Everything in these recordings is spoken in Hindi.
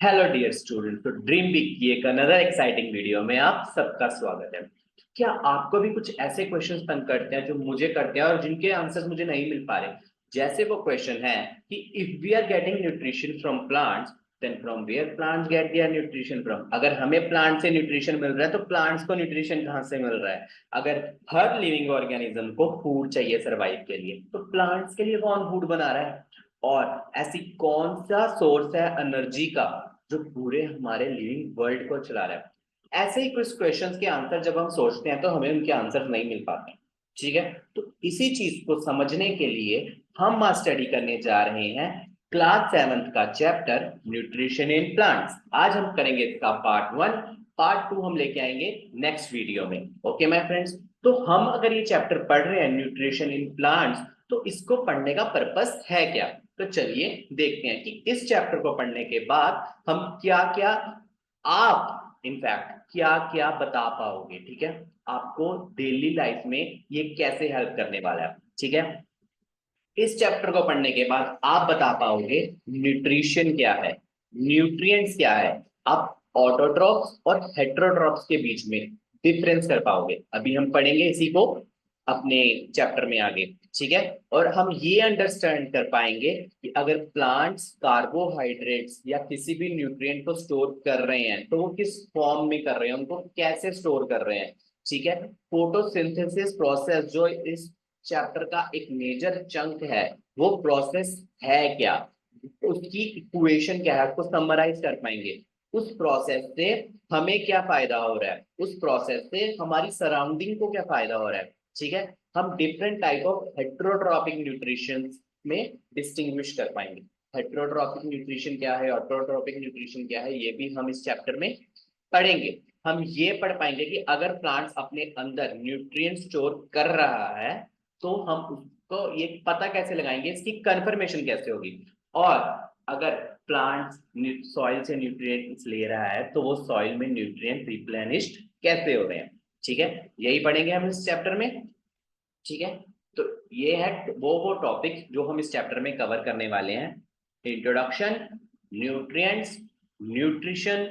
हेलो डियर स्टूडेंट, तो ड्रीम बिग की एक अनदर एक्साइटिंग वीडियो में आप सबका स्वागत है। क्या आपको भी कुछ ऐसे क्वेश्चंस तंग करते हैं जो मुझे करते हैं और जिनके आंसर्स मुझे नहीं मिल पा रहे? जैसे वो क्वेश्चन है कि if we are getting nutrition from plants, then from where plants get their nutrition from. अगर हमें प्लांट से न्यूट्रिशन मिल रहा है तो प्लांट्स को न्यूट्रिशन कहाँ से मिल रहा है? अगर हर लिविंग ऑर्गेनिज्म को फूड चाहिए सरवाइव के लिए, तो प्लांट्स के लिए कौन फूड बना रहा है? और ऐसी कौन सा सोर्स है एनर्जी का जो पूरे हमारे लिविंग वर्ल्ड को चला रहा है? ऐसे ही कुछ क्वेश्चंस के आंसर जब हम सोचते हैं तो हमें उनके आंसर नहीं मिल पाते। ठीक है, तो इसी चीज को समझने के लिए हम आज स्टडी करने जा रहे हैं क्लास 7th का चैप्टर न्यूट्रिशन इन प्लांट्स। आज हम करेंगे इसका पार्ट 1। पार्ट 2 हम लेके आएंगे नेक्स्ट वीडियो में। ओके माय फ्रेंड्स, तो हम अगर ये चैप्टर पढ़ रहे हैं न्यूट्रिशन इन प्लांट्स, तो इसको पढ़ने का पर्पस है क्या? तो चलिए देखते हैं कि इस चैप्टर को पढ़ने के बाद हम क्या क्या, आप इनफैक्ट क्या क्या बता पाओगे। ठीक है, आपको डेली लाइफ में ये कैसे हेल्प करने वाला है। ठीक है, इस चैप्टर को पढ़ने के बाद आप बता पाओगे न्यूट्रिशन क्या है, न्यूट्रिएंट्स क्या है। आप ऑटोट्रॉप्स और हेट्रोट्रॉप्स के बीच में डिफरेंस कर पाओगे। अभी हम पढ़ेंगे इसी को अपने चैप्टर में आगे। ठीक है, और हम ये अंडरस्टैंड कर पाएंगे कि अगर प्लांट्स कार्बोहाइड्रेट्स या किसी भी न्यूट्रिएंट को स्टोर कर रहे हैं तो वो किस फॉर्म में कर रहे हैं, उनको कैसे स्टोर कर रहे हैं। ठीक है, फोटोसिंथेसिस प्रोसेस जो इस चैप्टर का एक मेजर चंक है, वो प्रोसेस है क्या, उसकी इक्वेशन क्या है, उसको समराइज कर पाएंगे। उस प्रोसेस से हमें क्या फायदा हो रहा है, उस प्रोसेस से हमारी सराउंडिंग को क्या फायदा हो रहा है। ठीक है, हम different type of heterotrophic nutrition में डिस्टिंग्विश कर पाएंगे। हेट्रोट्रॉपिक न्यूट्रिशन क्या है, ऑटोट्रॉपिक न्यूट्रिशन क्या है, ये भी हम इस चैप्टर में पढ़ेंगे। हम ये पढ़ पाएंगे कि अगर प्लांट्स अपने अंदर न्यूट्रिएंट स्टोर कर रहा है तो हम उसको ये पता कैसे लगाएंगे, इसकी कंफर्मेशन कैसे होगी। और अगर प्लांट्स सॉइल से न्यूट्रिएंट्स ले रहा है तो वो सॉइल में न्यूट्रिएंट रिप्लेनिश्ड कैसे हो रहे हैं। ठीक है, यही पढ़ेंगे हम इस चैप्टर में। ठीक है, तो ये है वो टॉपिक जो हम इस चैप्टर में कवर करने वाले हैं। Introduction, nutrients, nutrition,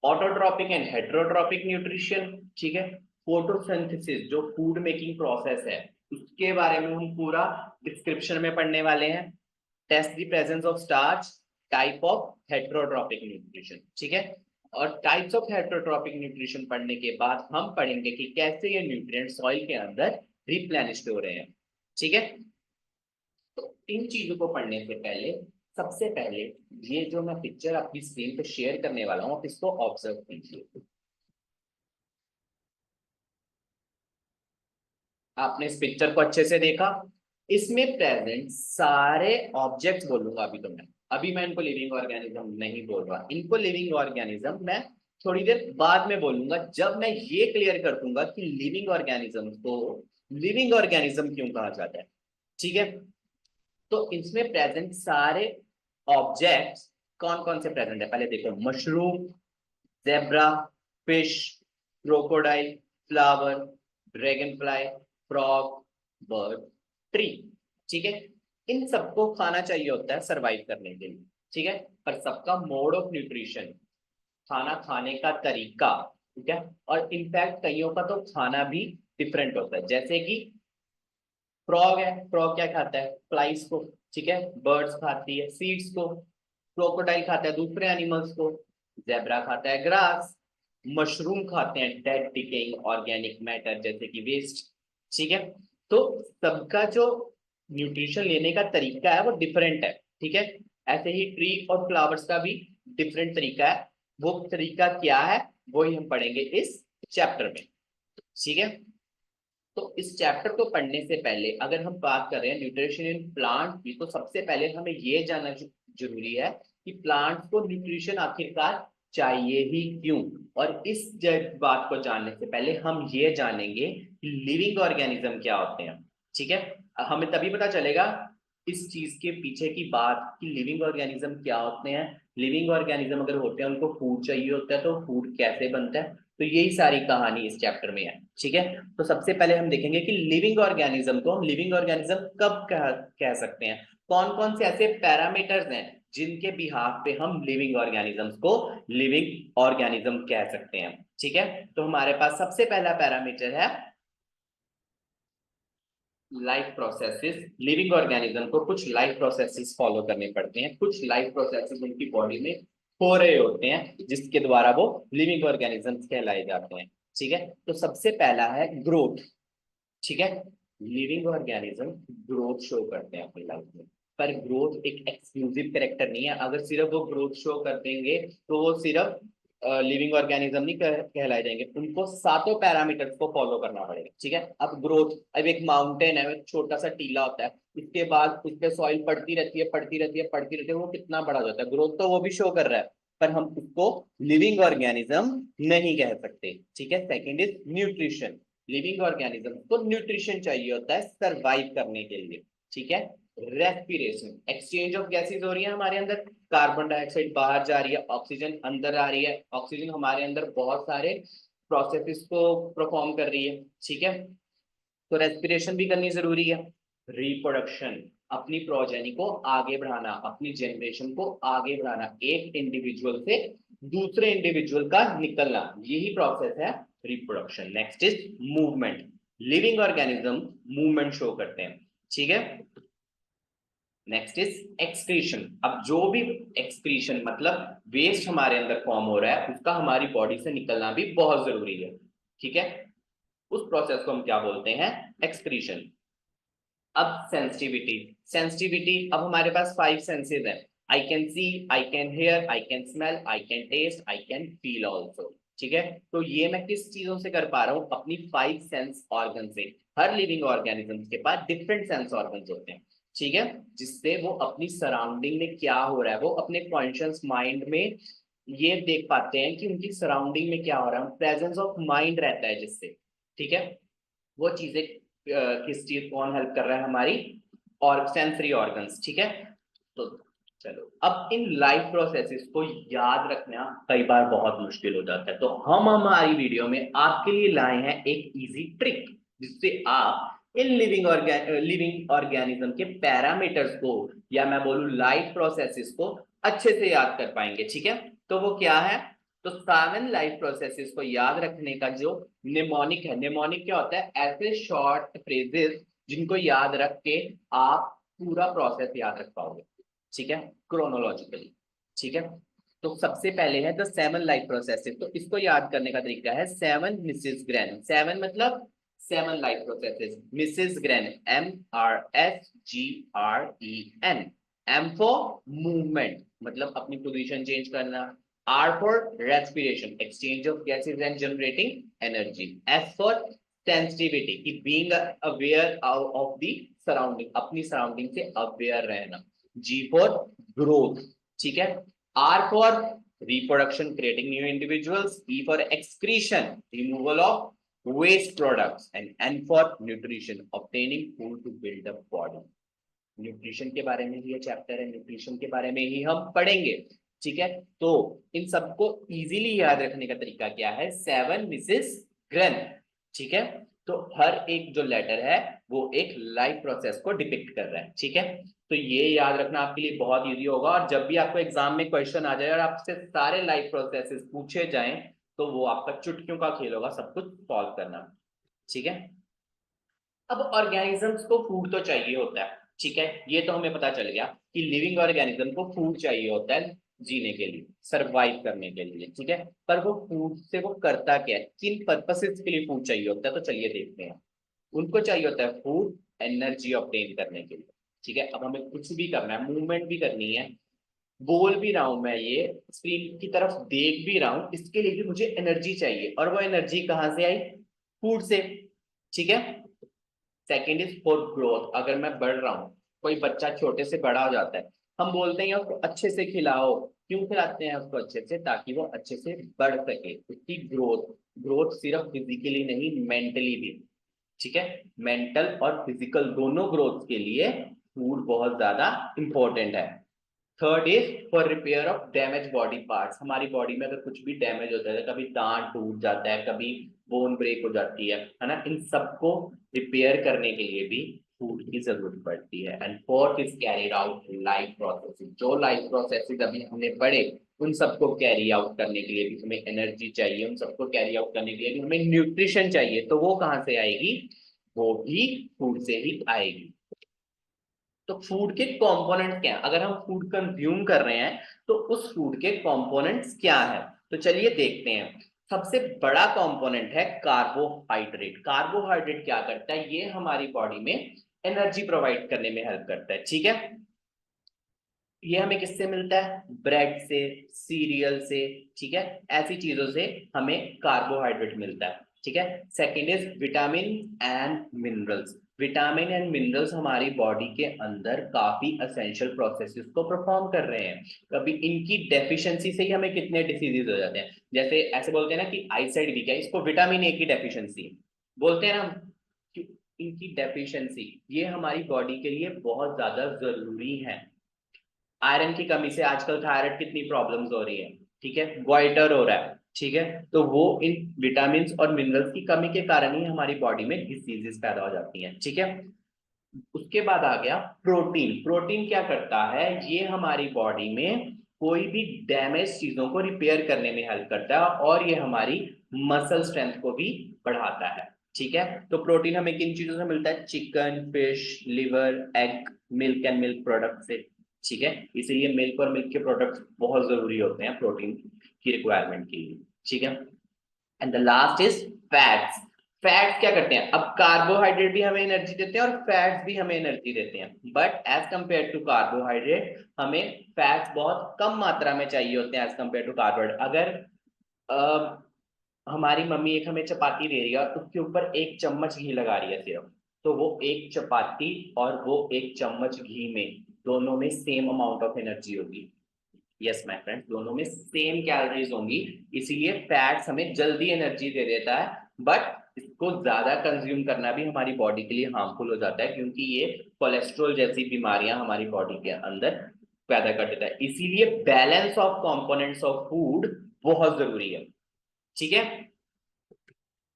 autotrophic and heterotrophic nutrition. ठीक है, फोटोसिंथेसिस जो फूड मेकिंग प्रोसेस है उसके बारे में हम पूरा डिस्क्रिप्शन में पढ़ने वाले हैं। Test the presence of starch, type of heterotrophic nutrition. ठीक है, और टाइप्स ऑफ हेट्रोट्रॉपिक न्यूट्रिशन पढ़ने के बाद हम पढ़ेंगे कि कैसे ये न्यूट्रिएंट सॉइल के अंदर रिप्लेनिश्ड हो रहे हैं। ठीक है, तो इन चीजों को पढ़ने से पहले सबसे पहले ये जो मैं पिक्चर आपकी स्क्रीन पे शेयर करने वाला हूँ, आप इसको ऑब्जर्व कीजिए। आपने इस पिक्चर को अच्छे से देखा? इसमें प्रेजेंट सारे ऑब्जेक्ट्स बोलूंगा अभी मैं इनको लिविंग ऑर्गेनिज्म नहीं बोल रहा, इनको लिविंग ऑर्गेनिज्म मैं थोड़ी देर बाद में बोलूंगा, जब मैं ये क्लियर कर दूंगा कि लिविंग ऑर्गेनिज्म को लिविंग ऑर्गेनिज्म क्यों कहा जाता है। ठीक है, तो इसमें प्रेजेंट सारे ऑब्जेक्ट्स कौन कौन से प्रेजेंट है, पहले देखो। Mushroom, zebra, fish, crocodile, flower, dragon fly, frog, bird, tree. ठीक है, इन सबको खाना चाहिए होता है सरवाइव करने के लिए। ठीक है, पर सबका मोड ऑफ न्यूट्रिशन, खाना खाने का तरीका, ठीक है, और इनफैक्ट कईयों का तो खाना भी डिफरेंट होता है। जैसे कि फ्रॉग है, फ्रॉग क्या खाता है, फ्लाइज को। ठीक है, बर्ड्स खाती है सीड्स को, क्रोकोडाइल खाता है दूसरे एनिमल्स को, जेब्रा खाता है ग्रास, मशरूम खाते हैं डेड डिकेइंग ऑर्गेनिक मैटर जैसे कि वेस्ट। ठीक है, तो सबका जो न्यूट्रिशन लेने का तरीका है वो डिफरेंट है। ठीक है, ऐसे ही ट्री और फ्लावर्स का भी डिफरेंट तरीका है। वो तरीका क्या है वो ही हम पढ़ेंगे इस चैप्टर में। ठीक है, तो इस चैप्टर को पढ़ने से पहले अगर हम बात कर रहे हैं न्यूट्रिशन इन प्लांट की, तो सबसे पहले हमें ये जानना जरूरी है कि प्लांट्स को न्यूट्रिशन आखिरकार चाहिए ही क्यों। और इस बात को जानने से पहले हम ये जानेंगे कि लिविंग ऑर्गेनिज्म क्या होते हैं। ठीक है, हमें तभी पता चलेगा इस चीज के पीछे की बात कि लिविंग ऑर्गेनिज्म क्या होते हैं। लिविंग ऑर्गेनिज्म अगर होते हैं उनको फूड चाहिए होता है तो फूड कैसे बनता है, तो यही सारी कहानी इस चैप्टर में है। ठीक है, तो सबसे पहले हम देखेंगे कि लिविंग ऑर्गेनिज्म को हम लिविंग ऑर्गेनिज्म कब कह सकते हैं, कौन कौन से ऐसे पैरामीटर्स हैं जिनके बिहाफ पे हम लिविंग ऑर्गेनिजम्स को लिविंग ऑर्गेनिज्म कह सकते हैं। ठीक है, तो हमारे पास सबसे पहला पैरामीटर है लाइफ प्रोसेसेस। लिविंग ऑर्गेनिज्म को कुछ लाइफ प्रोसेसेस फॉलो करने पड़ते हैं, कुछ लाइफ प्रोसेसेस उनकी बॉडी में हो रहे होते हैं जिसके द्वारा वो लिविंग ऑर्गेनिजम्स कहलाए जाते हैं। ठीक है, तो सबसे पहला है ग्रोथ। ठीक है, लिविंग ऑर्गेनिज्म ग्रोथ शो करते हैं अपनी लाइफ में, पर ग्रोथ एक एक्सक्लूसिव कैरेक्टर नहीं है। अगर सिर्फ वो ग्रोथ शो कर देंगे तो वो सिर्फ लिविंग ऑर्गेनिज्म नहीं कहलाए जाएंगे, उनको सातों पैरामीटर्स को फॉलो करना पड़ेगा। ठीक है, अब ग्रोथ, अब एक माउंटेन है, एक छोटा सा टीला होता है, इसके बाद उस पर सॉइल पड़ती रहती है, पड़ती रहती है, पड़ती रहती है, वो कितना बड़ा हो जाता है, ग्रोथ तो वो भी शो कर रहा है, पर हम उसको लिविंग ऑर्गेनिज्म नहीं कह सकते। ठीक है, second is nutrition. Living organism को न्यूट्रिशन चाहिए होता है सरवाइव करने के लिए। ठीक है, रेस्पिरेशन, एक्सचेंज ऑफ गैसेज हो रही है हमारे अंदर, कार्बन डाइऑक्साइड बाहर जा रही है, ऑक्सीजन अंदर आ रही है, ऑक्सीजन हमारे अंदर बहुत सारे प्रोसेसेस को परफॉर्म कर रही है। ठीक है, तो रेस्पिरेशन भी करनी जरूरी है। रिप्रोडक्शन, अपनी प्रोजेनी को आगे बढ़ाना, अपनी जनरेशन को आगे बढ़ाना, एक इंडिविजुअल से दूसरे इंडिविजुअल का निकलना, यही प्रोसेस है reproduction. Next is movement. Living organism movement show करते हैं। ठीक है, नेक्स्ट इज एक्सक्रीशन। अब जो भी एक्सक्रीशन मतलब वेस्ट हमारे अंदर फॉर्म हो रहा है उसका हमारी बॉडी से निकलना भी बहुत जरूरी है। ठीक है, उस प्रोसेस को हम क्या बोलते हैं, एक्सक्रीशन। अब सेंसिटिविटी, सेंसिटिविटी, अब हमारे पास 5 सेंसेस हैं, I can see, I can hear, I can smell, I can taste, I can feel also. ठीक है, तो ये मैं किस चीजों से कर पा रहा हूँ, अपनी 5 सेंस ऑर्गन से। हर लिविंग ऑर्गेनिज्म के पास डिफरेंट सेंस ऑर्गन होते हैं। ठीक है, जिससे वो अपनी सराउंडिंग में क्या हो रहा है वो अपने कॉन्शियस माइंड में ये देख पाते हैं कि उनकी सराउंडिंग में क्या हो रहा है, प्रेजेंस ऑफ माइंड रहता है जिससे। ठीक है, वो चीजें किस चीज कौन हेल्प कर रहा है, हमारी और सेंसरी ऑर्गन्स। ठीक है, तो चलो अब इन लाइफ प्रोसेसेस को याद रखना कई बार बहुत मुश्किल हो जाता है, तो हम हमारी वीडियो में आपके लिए लाए हैं एक इजी ट्रिक जिससे आप इन लिविंग ऑर्गेनिज्म के पैरामीटर्स को, या मैं बोलूं लाइफ प्रोसेसेस को अच्छे से याद कर पाएंगे। ठीक है, तो वो क्या है, तो 7 लाइफ प्रोसेसेस को याद रखने का जो निमोनिक है, निमोनिक क्या होता है, ऐसे शॉर्ट फ्रेजेस जिनको याद रख के आप पूरा प्रोसेस याद रख पाओगे। ठीक है, क्रोनोलॉजिकली। ठीक है, तो सबसे पहले है द 7 लाइफ प्रोसेसेस, तो इसको याद करने का तरीका है 7 मिसेस ग्रैन। 7 मतलब 7 life processes. Mrs gran, MRSGREN। M for movement, मतलब अपनी पोजीशन चेंज करना। R for respiration, exchange of gases and generating energy. S for sensitivity, कि being aware of the surrounding, अपनी surrounding से aware रहना। G for growth, ठीक है। R for reproduction, creating new individuals. E for excretion, removal of waste products. And N for nutrition, obtaining food to build up body. Nutrition के बारे में ये चैप्टर है, न्यूट्रिशन के बारे में ही हम पढ़ेंगे। ठीक है, तो इन सबको इजीली याद रखने का तरीका क्या है, 7 मिसेस ग्रेन। ठीक है, तो हर एक जो लेटर है वो एक लाइफ प्रोसेस को डिपिक्ट कर रहा है। ठीक है, तो ये याद रखना आपके लिए बहुत इजी होगा, और जब भी आपको एग्जाम में क्वेश्चन आ जाए और आपसे सारे लाइफ प्रोसेसेस पूछे जाएं तो वो आपका चुटकियों का खेल होगा सब कुछ सॉल्व करना। ठीक है, अब ऑर्गेनिजम्स को फूड तो चाहिए होता है। ठीक है, ये तो हमें पता चल गया कि लिविंग ऑर्गेनिज्म को फूड चाहिए होता है जीने के लिए, सरवाइव करने के लिए। ठीक है, पर वो फूड से वो करता क्या है, किन पर्पसेस के लिए फूड चाहिए होता है, तो चलिए देखते हैं। उनको चाहिए होता है फूड एनर्जी ऑब्टेन करने के लिए। ठीक है, अब हमें कुछ भी करना है, मूवमेंट भी करनी है, बोल भी रहा हूं मैं, ये स्क्रीन की तरफ देख भी रहा हूं, इसके लिए भी मुझे एनर्जी चाहिए, और वो एनर्जी कहाँ से आई, फूड से। ठीक है, सेकेंड इज फॉर ग्रोथ, अगर मैं बढ़ रहा हूँ, कोई बच्चा छोटे से बड़ा हो जाता है, हम बोलते हैं उसको अच्छे से खिलाओ। क्यों खिलाते हैं उसको अच्छे से, ताकि वो अच्छे से बढ़ सके, उसकी ग्रोथ। ग्रोथ सिर्फ फिजिकली नहीं, मेंटली भी। ठीक है, मेंटल और फिजिकल दोनों ग्रोथ के लिए फूड बहुत ज्यादा इंपॉर्टेंट है। Third is for repair of damage body parts, हमारी बॉडी में अगर कुछ भी डैमेज होता है, कभी दांत टूट जाता है, कभी बोन ब्रेक हो जाती है ना, इन सबको रिपेयर करने के लिए भी फूड की जरूरत पड़ती है। And fourth is carried out life processes, जो लाइफ प्रोसेसेस अभी हमने पढ़े उन सबको कैरी आउट करने के लिए भी हमें एनर्जी चाहिए, उन सबको कैरी आउट करने के लिए भी हमें न्यूट्रिशन चाहिए। तो वो कहाँ से आएगी? वो भी फूड से ही आएगी। तो फूड के कंपोनेंट्स क्या हैं? अगर हम फूड कंज्यूम कर रहे हैं तो उस फूड के कंपोनेंट्स क्या है? तो चलिए देखते हैं। सबसे बड़ा कंपोनेंट है कार्बोहाइड्रेट। कार्बोहाइड्रेट क्या करता है? ये हमारी बॉडी में एनर्जी प्रोवाइड करने में हेल्प करता है, ठीक है। ये हमें किससे मिलता है? ब्रेड से, सीरियल से, ठीक है, ऐसी चीजों से हमें कार्बोहाइड्रेट मिलता है, ठीक है। Second is vitamin and minerals. Vitamin and minerals हमारी बॉडी के अंदर काफी एसेंशियल प्रोसेसेस को परफॉर्म कर रहे हैं। कभी इनकी डेफिशिएंसी से ही हमें कितने डिसीजेज हो जाते हैं। जैसे ऐसे बोलते हैं ना कि आई साइड वीक है, इसको विटामिन ए की डेफिशिएंसी बोलते हैं ना कि इनकी डेफिशिएंसी ये हमारी बॉडी के लिए बहुत ज्यादा जरूरी है। आयरन की कमी से आजकल थायराइड कितनी प्रॉब्लम्स हो रही है, ठीक है, गोइटर हो रहा है, ठीक है। तो वो इन विटामिन और मिनरल्स की कमी के कारण ही हमारी बॉडी में डिसीजेस पैदा हो जाती हैं, ठीक है। उसके बाद आ गया प्रोटीन। प्रोटीन क्या करता है? ये हमारी बॉडी में कोई भी डैमेज चीजों को रिपेयर करने में हेल्प करता है और ये हमारी मसल स्ट्रेंथ को भी बढ़ाता है, ठीक है। तो प्रोटीन हमें किन चीजों से मिलता है? Chicken, fish, liver, egg, milk and milk product से, ठीक है। इसीलिए मिल्क और मिल्क के प्रोडक्ट्स बहुत जरूरी होते हैं प्रोटीन की रिक्वायरमेंट के लिए, ठीक है। And the last is fats. Fats क्या करते हैं? अब कार्बोहाइड्रेट भी हमें एनर्जी देते हैं और फैट्स भी हमें एनर्जी देते हैं, but as compare to carbohydrate हमें फैट्स बहुत कम मात्रा में चाहिए होते हैं एज कंपेयर टू कार्बोहाइड्रेट। अगर हमारी मम्मी एक हमें चपाती दे रही है और उसके ऊपर 1 चम्मच घी लगा रही है सिर्फ, तो वो एक चपाती और वो 1 चम्मच घी में दोनों में सेम अमाउंट ऑफ एनर्जी होगी। यस माय फ्रेंड्स, दोनों में सेम कैलोरीज होंगी। इसीलिए फैट्स हमें जल्दी एनर्जी दे देता है, बट इसको ज्यादा कंज्यूम करना भी हमारी बॉडी के लिए हार्मफुल हो जाता है, क्योंकि ये कोलेस्ट्रॉल जैसी बीमारियां हमारी बॉडी के अंदर पैदा कर देता है। इसीलिए balance of components of food बहुत जरूरी है, ठीक है।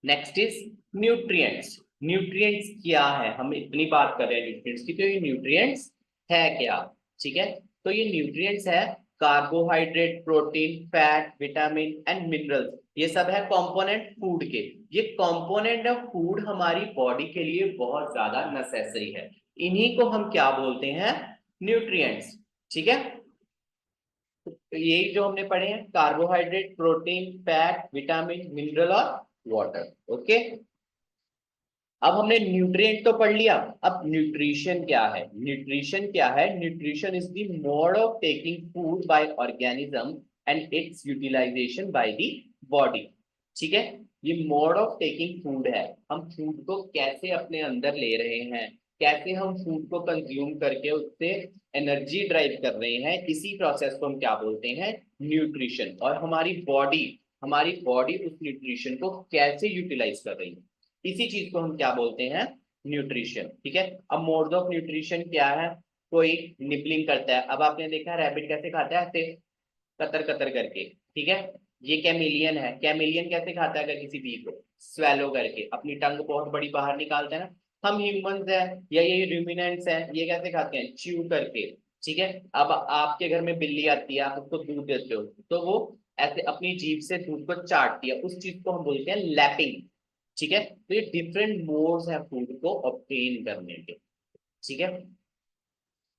Next is nutrients. न्यूट्रिएंट्स क्या है? हम इतनी बात कर रहे हैं न्यूट्रिएंट्स की, तो ये न्यूट्रिएंट्स है क्या? ठीक है, तो ये न्यूट्रिएंट्स है carbohydrate, protein, fat, vitamin and minerals. ये सब है कंपोनेंट फूड के। ये कंपोनेंट ऑफ फूड हमारी बॉडी के लिए बहुत ज्यादा नेसेसरी है। इन्हीं को हम क्या बोलते हैं? न्यूट्रिएंट्स, ठीक है। तो यही जो हमने पढ़े हैं, carbohydrate, protein, fat, vitamin, mineral और वाटर, ओके। अब हमने न्यूट्रिएंट तो पढ़ लिया, अब न्यूट्रिशन क्या है? न्यूट्रिशन क्या है? Nutrition is the mode of taking food by organism and its utilization by the body, ठीक है। ये मोड ऑफ टेकिंग फूड है, हम फूड को कैसे अपने अंदर ले रहे हैं, कैसे हम फूड को कंज्यूम करके उससे एनर्जी ड्राइव कर रहे हैं, इसी प्रोसेस को हम क्या बोलते हैं? न्यूट्रिशन। और हमारी बॉडी उस न्यूट्रिशन को कैसे यूटिलाइज कर रही है, इसी चीज को हम क्या बोलते हैं? न्यूट्रिशन, ठीक है। अब मोड्स ऑफ न्यूट्रिशन क्या है? कोई निबलिंग करता है, अब आपने देखा रैबिट कैसे खाता है? ऐसे कतर कतर करके, ठीक है। ये कैमिलियन है, कैमिलियन कैसे खाता है? अगर किसी बी को स्वेलो करके अपनी टंग बहुत बड़ी बाहर निकालता है ना। हम ह्यूमंस हैं या ये रूमिनेंट्स हैं, ये कैसे खाते हैं? च्यू करके, ठीक है। अब आपके घर में बिल्ली आती है, आप उसको दूध देते हो तो वो ऐसे अपनी जीभ से दूध को चाटती है, उस चीज को हम बोलते हैं लैपिंग, ठीक है। तो ये डिफरेंट मोड्स है फूड को ऑब्टेन करने के, ठीक है।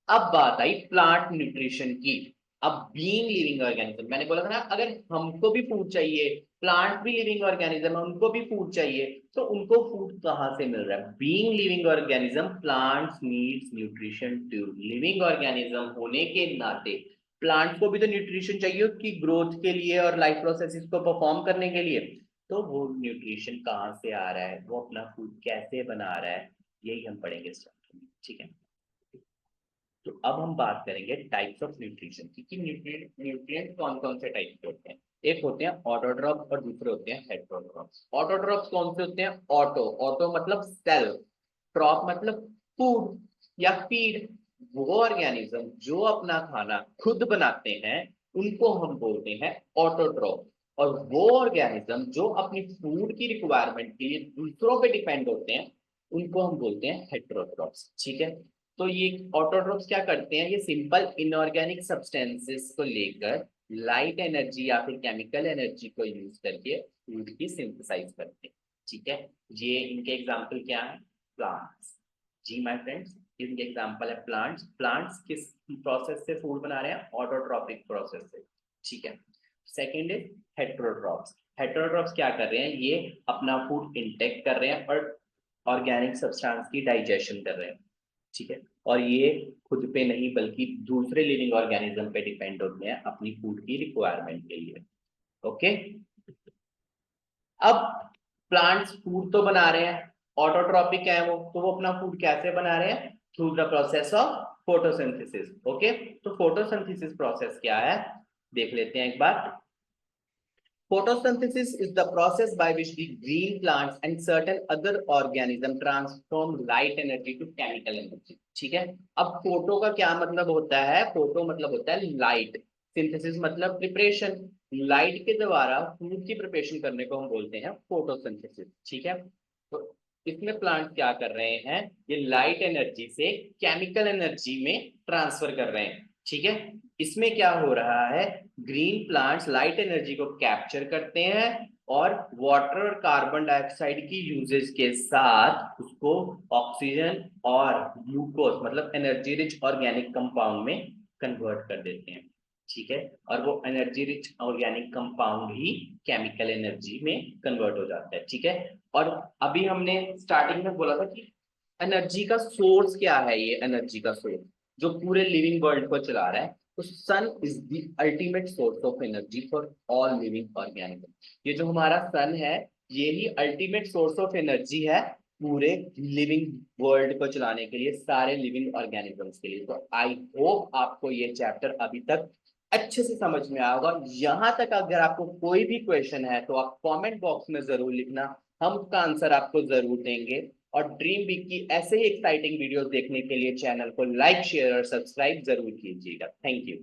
अब बात आई प्लांट न्यूट्रिशन की। अब बीइंग लिविंग ऑर्गेनिज्म, मैंने बोला था ना अगर हमको भी फूड चाहिए, प्लांट भी लिविंग ऑर्गेनिज्म है, उनको भी फूड चाहिए, तो उनको फूड कहाँ से मिल रहा है? Being living organism, plants needs nutrition too. Living organism होने के नाते प्लांट को भी तो न्यूट्रिशन चाहिए उसकी ग्रोथ के लिए और लाइफ प्रोसेसेस को परफॉर्म करने के लिए। तो वो न्यूट्रिशन कहाँ से आ रहा है, वो अपना फूड कैसे बना रहा है, यही हम पढ़ेंगे इस चैप्टर में, ठीक है। तो अब हम बात करेंगे टाइप्स ऑफ न्यूट्रिशन की, कि न्यूट्रिएंट कौन कौन से टाइप के होते हैं। एक होते हैं ऑटोट्रॉप्स और दूसरे होते हैं हेटेरोट्रॉप्स। ऑटोट्रॉप्स कौन से होते हैं? ऑटो, ऑटो मतलब सेल्फ, ट्रॉप मतलब फूड या फीड। वो ऑर्गेनिज्म जो अपना खाना खुद बनाते हैं उनको हम बोलते हैं ऑटोट्रॉप। और वो ऑर्गेनिज्म जो अपनी फूड की रिक्वायरमेंट के लिए दूसरों पे डिपेंड होते हैं उनको हम बोलते हैं हेटेरोट्रॉफ्स। ठीक है, तो ये ऑटोट्रॉफ्स क्या करते हैं, ये सिंपल इनऑर्गेनिक सब्सटेंसेस को लेकर लाइट एनर्जी या फिर केमिकल एनर्जी को यूज करके फूड की सिंथेसाइज करते हैं। ठीक है, ये इनके एग्जाम्पल क्या है, प्लांट्स। जी माय फ्रेंड्स, इनके एग्जाम्पल है प्लांट्स। प्लांट्स किस प्रोसेस से फूड बना रहे हैं, ऑटोट्रॉपिक प्रोसेस से। ठीक है, सेकेंड इज हेटेरोट्रॉफ्स। हेटेरोट्रॉफ्स क्या कर रहे हैं, ये अपना फूड इंटेक कर रहे हैं और ऑर्गेनिक सब्सटेंस की डाइजेशन कर रहे हैं। ठीक है, और ये खुद पे नहीं बल्कि दूसरे लिविंग ऑर्गेनिज्म पे डिपेंड होते हैं अपनी फूड की रिक्वायरमेंट के लिए। ओके, अब प्लांट्स फूड तो बना रहे हैं, ऑटोट्रॉपिक है वो, तो वो अपना फूड कैसे बना रहे हैं, through the process of photosynthesis. Okay, तो फोटोसिंथेसिस प्रोसेस क्या है देख लेते हैं एक बार। Photosynthesis is the process by which the green plants and certain other organisms transform light energy to chemical energy. ठीक है, अब फोटो का क्या मतलब होता है, फोटो मतलब होता है लाइट, सिंथेसिस मतलब प्रिपरेशन, लाइट के द्वारा फूड की प्रिपरेशन करने को हम बोलते हैं फोटोसिंथेसिस। ठीक है, तो इसमें प्लांट क्या कर रहे हैं, ये लाइट एनर्जी से केमिकल एनर्जी में ट्रांसफर कर रहे हैं। ठीक है, इसमें क्या हो रहा है, ग्रीन प्लांट्स लाइट एनर्जी को कैप्चर करते हैं और वाटर और कार्बन डाइऑक्साइड की यूजेज के साथ उसको ऑक्सीजन और ग्लूकोज मतलब एनर्जी रिच ऑर्गेनिक कंपाउंड में कन्वर्ट कर देते हैं। ठीक है, और वो एनर्जी रिच ऑर्गेनिक कंपाउंड ही केमिकल एनर्जी में कन्वर्ट हो जाता है। ठीक है, और अभी हमने स्टार्टिंग में बोला था कि एनर्जी का सोर्स क्या है, ये एनर्जी का सोर्स जो पूरे लिविंग वर्ल्ड को चला रहा है, तो sun is the ultimate source of energy for all living organism. ये जो हमारा सन है, ये ही अल्टीमेट सोर्स ऑफ एनर्जी है पूरे लिविंग वर्ल्ड को चलाने के लिए, सारे लिविंग ऑर्गेनिजम्स के लिए। तो आई होप आपको ये चैप्टर अभी तक अच्छे से समझ में आया होगा। यहाँ तक अगर आपको कोई भी क्वेश्चन है तो आप कमेंट बॉक्स में जरूर लिखना, हम उसका आंसर आपको जरूर देंगे। और ड्रीम बिग की ऐसे ही एक्साइटिंग वीडियोस देखने के लिए चैनल को लाइक शेयर और सब्सक्राइब जरूर कीजिएगा। Thank you.